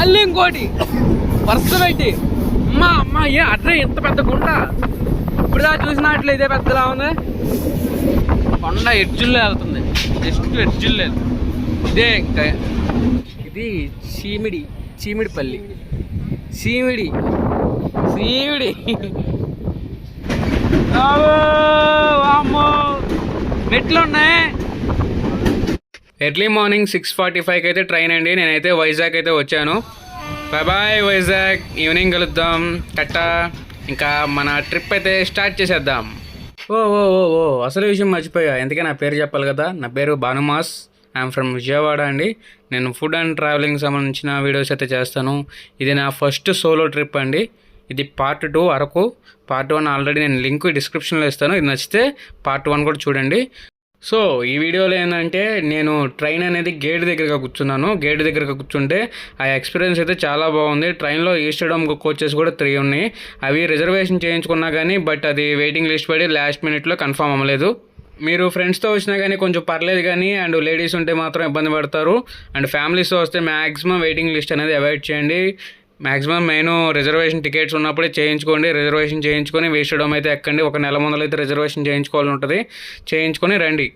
మళ్ళీ ఇంకోటి వరుస పెట్టి అమ్మా అమ్మా ఏ అట్రే ఎంత పెద్ద కొండ ఇప్పుడు చూసినట్లు ఇదే పెద్దలా ఉంది. కొండ ఎడ్జుల్లో వెళ్తుంది, జస్ట్ ఎడ్జుల్లో లేదు. ఇదే ఇంకా ఇది చీమిడిపల్లి చీమిడి అమ్మో మెట్లు ఉన్నాయి. ఎర్లీ మార్నింగ్ 6:45కి అయితే ట్రైన్ అండి. నేనైతే వైజాగ్ అయితే వచ్చాను. బాయ్ వైజాగ్, ఈవినింగ్ కలుద్దాం కట్టా. ఇంకా మన ట్రిప్ అయితే స్టార్ట్ చేసేద్దాం. ఓ ఓ ఓ ఓ అసలు విషయం మర్చిపోయా, ఎందుకే నా పేరు చెప్పాలి కదా. నా పేరు భానుమాస్, ఐఎమ్ ఫ్రమ్ విజయవాడ అండి. నేను ఫుడ్ అండ్ ట్రావెలింగ్ సంబంధించిన వీడియోస్ అయితే చేస్తాను. ఇది నా ఫస్ట్ సోలో ట్రిప్ అండి. ఇది పార్ట్ 2 అరకు. పార్ట్ 1 ఆల్రెడీ నేను లింక్ డిస్క్రిప్షన్లో ఇస్తాను. ఇది నచ్చితే పార్ట్ 1 కూడా చూడండి. సో ఈ వీడియోలో ఏంటంటే నేను ట్రైన్ అనేది గేట్ దగ్గరగా కూర్చున్నాను. గేట్ దగ్గరగా కూర్చుంటే ఆ ఎక్స్పీరియన్స్ అయితే చాలా బాగుంది. ట్రైన్లో ఈస్టర్డమ్ కోచెస్ కూడా 3 ఉన్నాయి. అవి రిజర్వేషన్ చేయించుకున్నా కానీ బట్ అది వెయిటింగ్ లిస్ట్ పడి లాస్ట్ మినిట్లో కన్ఫర్మ్ అవ్వలేదు. మీరు ఫ్రెండ్స్తో వచ్చినా కానీ కొంచెం పర్లేదు కానీ, అండ్ లేడీస్ ఉంటే మాత్రం ఇబ్బంది పడతారు. అండ్ ఫ్యామిలీస్తో వస్తే మ్యాక్సిమం వెయిటింగ్ లిస్ట్ అనేది అవాయిడ్ చేయండి. మ్యాక్సిమం మెయిన్ రిజర్వేషన్ టికెట్స్ ఉన్నప్పుడే చేయించుకోండి. రిజర్వేషన్ చేయించుకొని ఈస్టర్డమ్ అయితే ఎక్కండి. ఒక నెల ముందర అయితే రిజర్వేషన్ చేయించుకోవాలని ఉంటుంది, చేయించుకొని రండి.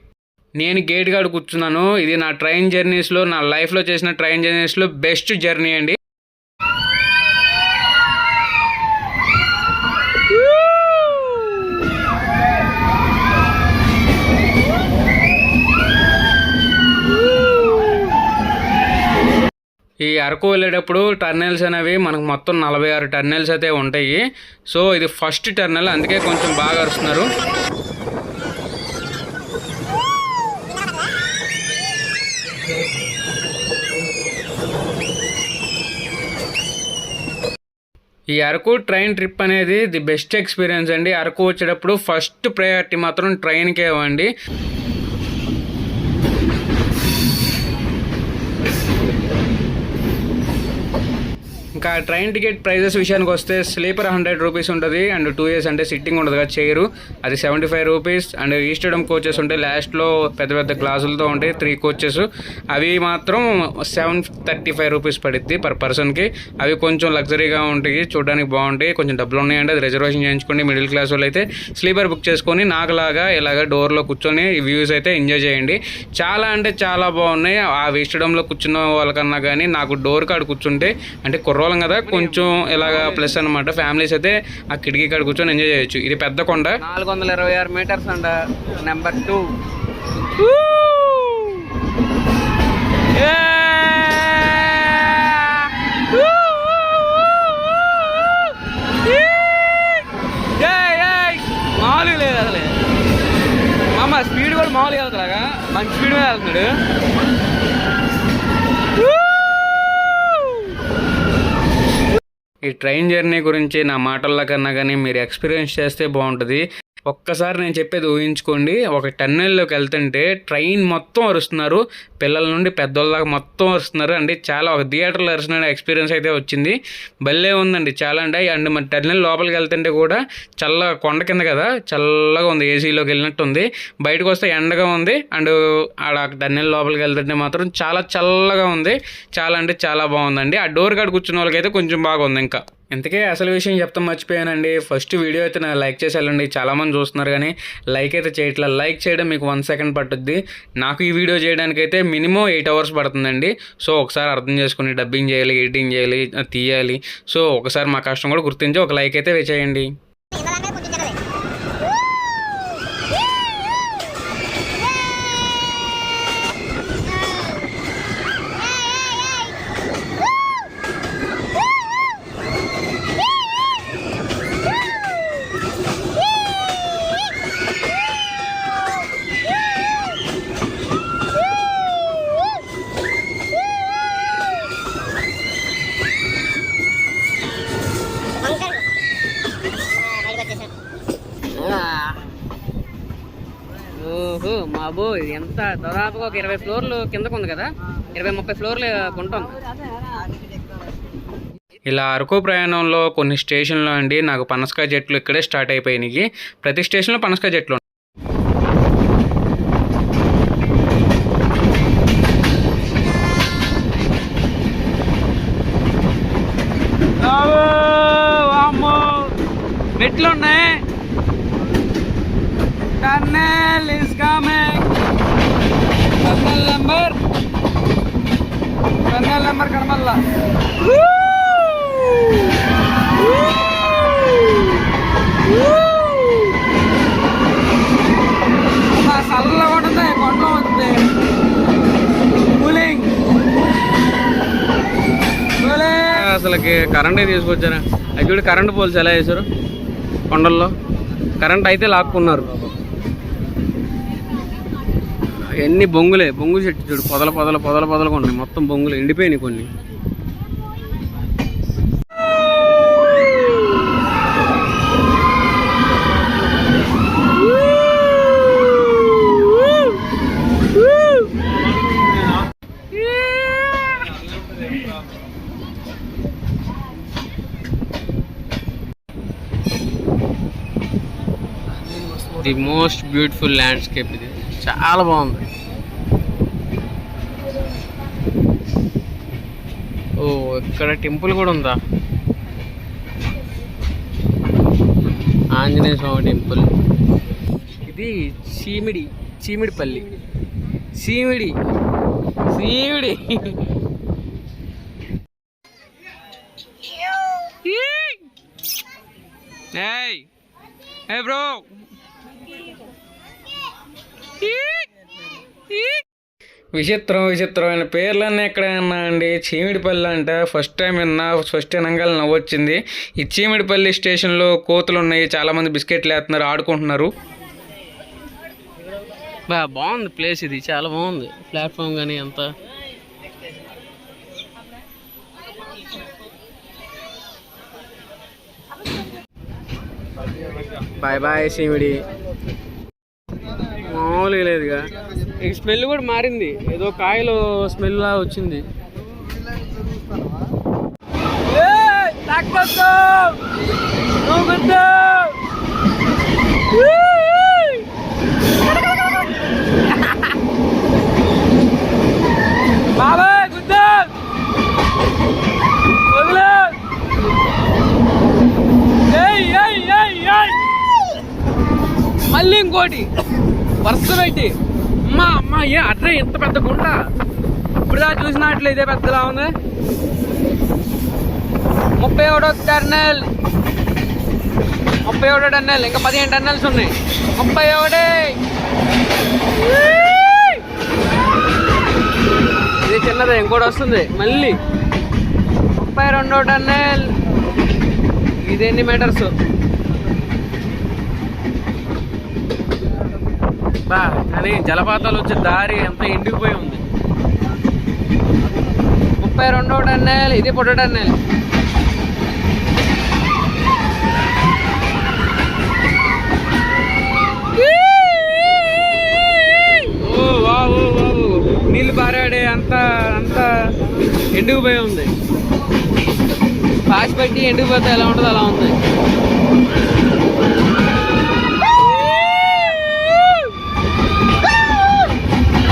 నేను గేట్ కాడ కూర్చున్నాను. ఇది నా ట్రైన్ జర్నీస్లో, నా లైఫ్లో చేసిన ట్రైన్ జర్నీస్లో బెస్ట్ జర్నీ అండి. ఈ అరకు వెళ్ళేటప్పుడు టర్నల్స్ అనేవి మనకు మొత్తం 46 టర్నల్స్ అయితే ఉంటాయి. సో ఇది ఫస్ట్ టర్నల్, అందుకే కొంచెం బాగా అరుస్తున్నారు. ఈ అరకు ట్రైన్ ట్రిప్ అనేది ది బెస్ట్ ఎక్స్పీరియన్స్ అండి. అరకు వచ్చేటప్పుడు ఫస్ట్ ప్రయారిటీ మాత్రం ట్రైన్కే ఇవ్వండి. ఇంకా ట్రైన్ టికెట్ ప్రైజెస్ విషయానికి వస్తే స్లీపర్ 100 రూపీస్ ఉంటుంది. అండ్ 2 years అంటే సిట్టింగ్ ఉండదు కదా, చైరు, అది 75 రూపీస్. అండ్ ఈస్టర్డమ్ కోచెస్ ఉంటాయి, లాస్ట్లో పెద్ద పెద్ద గ్లాసులతో ఉంటాయి 3 కోచెస్. అవి మాత్రం 735 రూపీస్ పడుద్ది పర్ పర్సన్కి. అవి కొంచెం లగ్జరీగా ఉంటాయి, చూడడానికి బాగుంటాయి. కొంచెం డబ్బులు ఉన్నాయంటే అది రిజర్వేషన్ చేయించుకోండి. మిడిల్ క్లాస్ వాళ్ళు అయితే స్లీపర్ బుక్ చేసుకొని నాకులాగా ఇలాగ డోర్లో కూర్చొని ఈ వ్యూస్ అయితే ఎంజాయ్ చేయండి. చాలా అంటే చాలా బాగున్నాయి. ఆ ఈస్టర్డమ్లో కూర్చున్న వాళ్ళకన్నా కానీ నాకు డోర్ కాడ కూర్చుంటే, అంటే కుర్రోళ్ళం కదా, కొంచెం ఇలాగా ప్లస్ అనమాట. ఫ్యామిలీస్ అయితే ఆ కిటికీ కాడ కూర్చొని ఎంజాయ్ చేయొచ్చు. ఇది పెద్ద కొండ, 426 మీటర్స్ అంట. నెంబర్ 2 మామూలుగా లేదు అసలు. మామ స్పీడ్ కూడా మామూలుగా వెళ్తాగా, మంచి స్పీడ్ మీద వెళ్తున్నాడు. ఈ ట్రైన్ జర్నీ గురించి నా మాటల్లో కన్నా కానీ మీరు ఎక్స్పీరియన్స్ చేస్తే బాగుంటుంది. ఒక్కసారి నేను చెప్పేది ఊహించుకోండి. ఒక టన్నెల్లోకి వెళ్తుంటే ట్రైన్ మొత్తం అరుస్తున్నారు, పిల్లల నుండి పెద్దోళ్ళ దాకా మొత్తం అరుస్తున్నారు అండి. చాలా ఒక థియేటర్లో అరిసిన ఎక్స్పీరియన్స్ అయితే వచ్చింది. భలే ఉందండి చాలా. అంటే అండ్ మన టన్నెల్ లోపలికి వెళ్తుంటే కూడా చల్ల, కొండ కింద కదా, చల్లగా ఉంది, ఏసీలోకి వెళ్ళినట్టు ఉంది. బయటకు వస్తే ఎండగా ఉంది. అండ్ ఆడ టన్నెల్ లోపలికి వెళ్తుంటే మాత్రం చాలా చల్లగా ఉంది. చాలా అంటే చాలా బాగుందండి. ఆ డోర్ కాడ కూర్చున్న వాళ్ళకైతే కొంచెం బాగుంది. ఇంకా ఇంతకే అసలు విషయం చెప్తాం మర్చిపోయానండి. ఫస్ట్ వీడియో అయితే నా లైక్ చేసి వెళ్ళండి. చాలామంది చూస్తున్నారు కానీ లైక్ అయితే చేయట్లేదు. లైక్ చేయడం మీకు 1 సెకండ్ పట్టుద్ది. నాకు ఈ వీడియో చేయడానికైతే మినిమం 8 hours పడుతుందండి. సో ఒకసారి అర్థం చేసుకుని డబ్బింగ్ చేయాలి, ఎడిటింగ్ చేయాలి, తీయాలి. సో ఒకసారి మా కష్టం కూడా గుర్తించి ఒక లైక్ అయితే వేసేయండి. ఓహో మాబో, ఎంత దాదాపుగా ఒక 20 ఫ్లోర్లు కిందకు ఉంది కదా, 20-30 ఫ్లోర్లు కొంటాం. ఇలా అరకు ప్రయాణంలో కొన్ని స్టేషన్లో అండి నాకు పనసకాయ చెట్లు ఇక్కడే స్టార్ట్ అయిపోయినాయి. ప్రతి స్టేషన్లో పనసకాయ చెట్లు. మెట్లు ఉన్నాయి. Tunnel is coming. Tunnel number Kanamalla. చల్లగా ఉంటుంది, కొండలో వస్తుంది. కూలింగ్ అసలుకి కరెంటే తీసుకొచ్చారా? యాక్చువల్లీ కరెంట్ పోల్స్ ఎలా వేసారు కొండల్లో. కరెంట్ అయితే లాక్కున్నారు. ఎన్ని బొంగులే, బొంగు చెట్టు చూడు, పొదలుగా ఉన్నాయి మొత్తం. బొంగులు ఎండిపోయినాయి కొన్ని. ది మోస్ట్ బ్యూటిఫుల్ ల్యాండ్స్కేప్ ఇది, చాలా బాగుంది. ఓ ఇక్కడ టెంపుల్ కూడా ఉందా? ఆంజనేయ స్వామి టెంపుల్. ఇది చీమిడిపల్లి. చీమిడి hey bro, విచిత్రమైన పేర్లన్నీ ఎక్కడైనా అండి. చీమిడిపల్లి అంటే ఫస్ట్ టైం వినంగానే నవ్వొచ్చింది. ఈ చీమిడిపల్లి స్టేషన్లో కోతులు ఉన్నాయి, చాలామంది బిస్కెట్లు వేస్తున్నారు, ఆడుకుంటున్నారు. బాగుంది ప్లేస్ ఇది, చాలా బాగుంది. ప్లాట్ఫామ్ కానీ అంతా. బాయ్ చీమిడి. మామూలుగా లేదుగా. ఈ స్మెల్ కూడా మారింది, ఏదో కాయలు స్మెల్ లా వచ్చింది. మళ్ళీ ఇంకోటి వరుస పెట్టి అమ్మా అట్లా ఎంత పెద్ద గుంట. ఇప్పుడుదా చూసినట్లు ఇదే పెద్దలా ఉంది. 31వ టన్నెల్, ఇంకా 15 టన్నెల్స్ ఉన్నాయి. 31 ఇది చిన్నదే, ఇంకోటి వస్తుంది మళ్ళీ. 32వ టన్నెల్. ఇది ఎన్ని మీటర్స్? కానీ జలపాతాలు వచ్చే దారి ఎంత ఎండిపోయి ఉంది. 32వ టన్నెల్. ఇది పొట్ట టన్నెల్. నీళ్ళు పారాడే అంత ఎండిపోయి ఉంది. పాసి పెట్టి ఎండిపోతే ఎలా ఉంటుందో అలా ఉంది.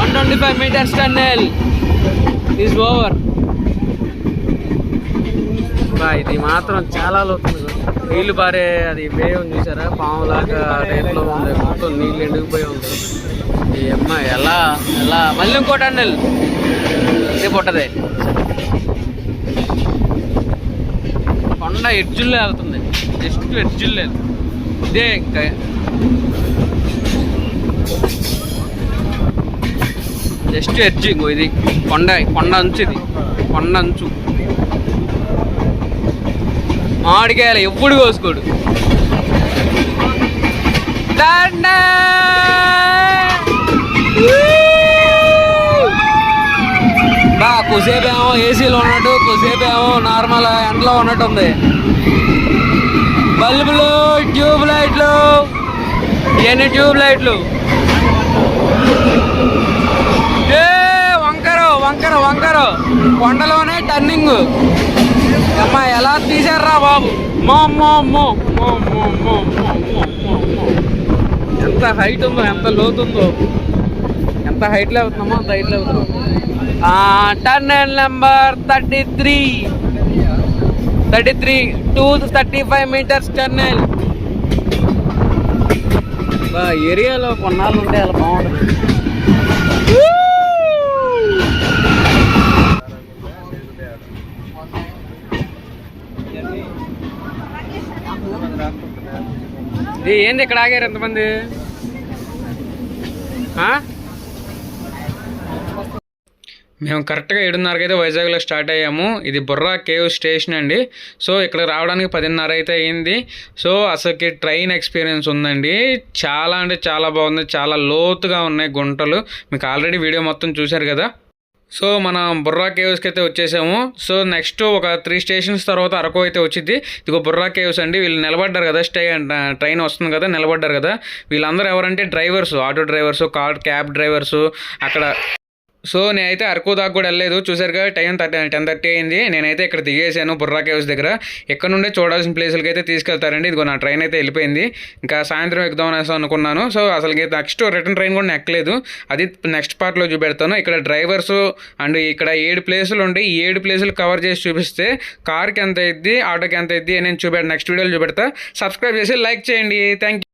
125 meters tunnel is over. ఇది మాత్రం చాలా లోతుంది. నీళ్లు పారే అది వే ఉంది చూసారా, పాములాగా టైప్లో ఉంది. మొత్తం నీళ్ళు ఎండిపోయి ఉంది. ఈ అమ్మ ఎలా మళ్ళీ ఇంకో టన్నెల్. ఇది పొట్టదే, కొండ ఎడ్జుల్లో వెళ్తుంది. జస్ట్ ఎడ్జుల్లో ఇదే. ఇంకా జస్ట్ ఎడ్జ్. ఇంకో ఇది కొండ అంచు. ఇది కొండ అంచు. మామిడికాయలు ఎప్పుడు కోసుకోడు. కొద్దిసేపు ఏమో ఏసీలో ఉన్నట్టు, కొద్దిసేపు ఏమో నార్మల్ ఎండలో ఉన్నట్టు ఉంది. బల్బులు, ట్యూబ్ లైట్లు, ఇవన్నీ ట్యూబ్ లైట్లు. వంకర కొండలోనే టర్నింగ్. అమ్మా ఎలా తీసారా బాబు. ఎంత హైట్ ఉందో, ఎంత లోతుందో. ఎంత హైట్లో అవుతున్నామో అంత హైట్లో అవుతున్నాం. Tunnel number 33 235 meters tunnel. ఏరియాలో కొన్నాళ్ళు ఉంటే అలా బాగుంటుంది. ఏంది ఇక్కడ ఆగారు ఎంతమంది? మేము కరెక్ట్గా 7:30కి అయితే వైజాగ్లో స్టార్ట్ అయ్యాము. ఇది బుర్రా కేవ్ స్టేషన్ అండి. సో ఇక్కడ రావడానికి 10:30 అయితే అయింది. సో అసలుకి ట్రైన్ ఎక్స్పీరియన్స్ ఉందండి. చాలా అంటే చాలా బాగుంది. చాలా లోతుగా ఉన్నాయి గుంటలు. మీకు ఆల్రెడీ వీడియో మొత్తం చూశారు కదా. సో మనం బుర్రా కేవ్స్కి అయితే వచ్చేసాము. సో నెక్స్ట్ ఒక 3 స్టేషన్స్ తర్వాత అరకు అయితే వచ్చింది. ఇదిగో బుర్రా కేవ్స్ అండి. వీళ్ళు నిలబడ్డారు కదా, ట్రైన్ వస్తుంది కదా, నిలబడ్డారు కదా. వీళ్ళందరూ ఎవరంటే drivers, auto drivers, cab drivers అక్కడ. సో నేనైతే అరకు దాకా కూడా వెళ్ళలేదు. చూసారుగా టైం 10:30 అయింది. నేనైతే ఇక్కడ దిగేసాను బుర్రా కేవ్స్ దగ్గర. ఇక్కడ నుండే చూడాల్సిన ప్లేసులకి అయితే తీసుకెళ్తారండి. ఇదిగో నా ట్రైన్ అయితే వెళ్ళిపోయింది. ఇంకా సాయంత్రం ఎక్కుదాం అనేసి అనుకున్నాను. సో అసలు నెక్స్ట్ రిటర్న్ ట్రైన్ కూడా ఎక్కలేదు. అది నెక్స్ట్ పార్ట్లో చూపెడతాను. ఇక్కడ డ్రైవర్స్ అండ్ ఇక్కడ 7 ప్లేసులు ఉంటాయి. ఈ 7 ప్లేసులు కవర్ చేసి చూపిస్తే కార్కి ఎంత అయింది, ఆటోకి ఎంత అయింది నేను నెక్స్ట్ వీడియోలో చూపెడతా. సబ్స్క్రైబ్ చేసి లైక్ చేయండి. Thank you.